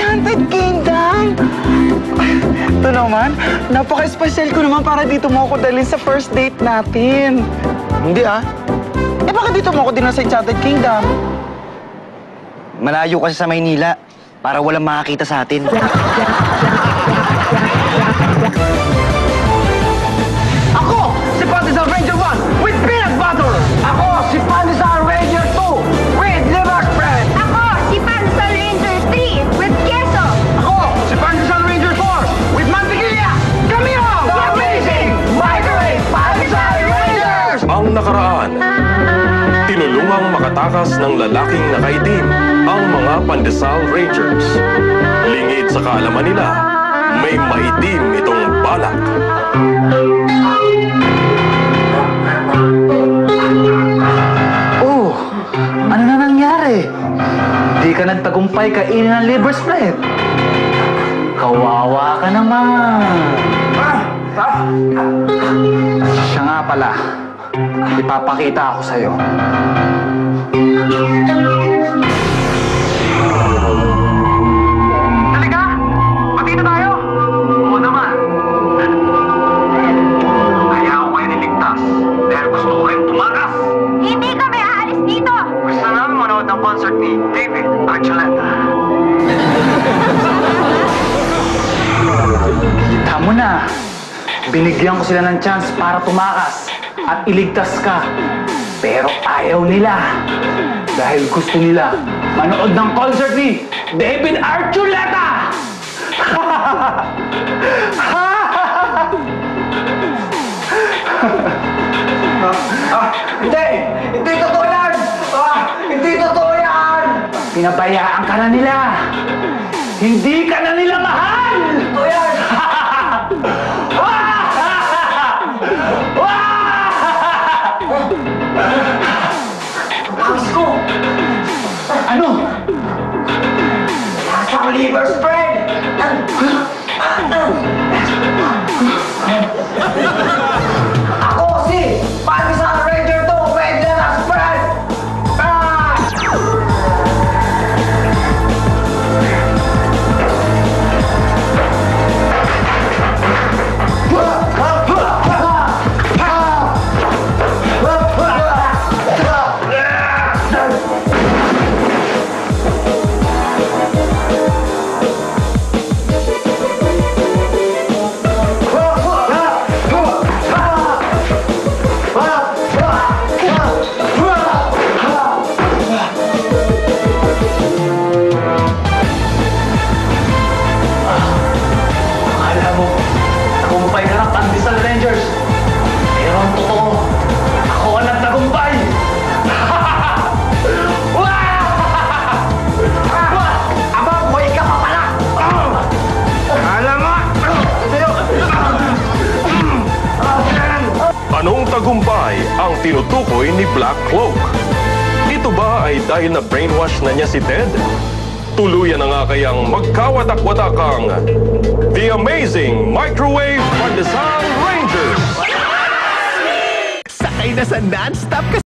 Enchanted Kingdom! Ito naman, napaka-special ko naman para dito mo ako dalhin sa first date natin. Hindi ah. Eh, bakit dito mo ako dinala sa Enchanted Kingdom? Malayo kasi sa Maynila. Para walang makakita sa atin. Ako, si Pandesal Ranger 1 with peanut butter! Ako, si Pandesal Ranger 2 with liver spread! Ako, si Pandesal Ranger 3 with queso. Ako, si Pandesal Ranger 4 with mantequilla! Kami ang The Amazing Microwave Pandesal Rangers! Ang nakaraan, tinulungang makatakas ng lalaking nakaitim ang mga Pandesal Rangers. Lingid sa kaalaman nila, may maitim itong balak. Oh, ano na nangyari? Di ka nagtagumpay kainin ng liver spread. Kawawa ka naman. Siya nga pala, ipapakita ako sa'yo. Talaga? Pati na tayo? Oo naman. Kaya ako kayo niligtas dahil gusto ko kayong tumakas. Hindi kami aalis dito. Gusto namin manood ng concert ni David Archuleta. Kita mo na. Binigyan ko sila ng chance para tumakas at iligtas ka. Pero ayaw nila. Dahil gusto nila manood ng concert ni David Archuleta! Hindi! Hindi totoo yan! Hindi totoo yan! Pinabayaan ka na nila! Hindi ka na nila mahal! Totoo yan! Angis ko! Ano? Lasang liver spread! Ako si Pandesal Ranger 2 with liver spread! Akala mo, tagumpay ka ng Pandesal Rangers. Pero ang totoo, ako ang nagtagumpay! Aba, buhay ka pa pala! Alam mo! Anong tagumpay ang tinutukoy ni Black Cloak? Ito ba ay dahil na brainwash na niya si Ted? Tuluyan na nga kayang magkawatak-watak ang The Amazing Microwave Pandesal Rangers! Sakay na sa non-stop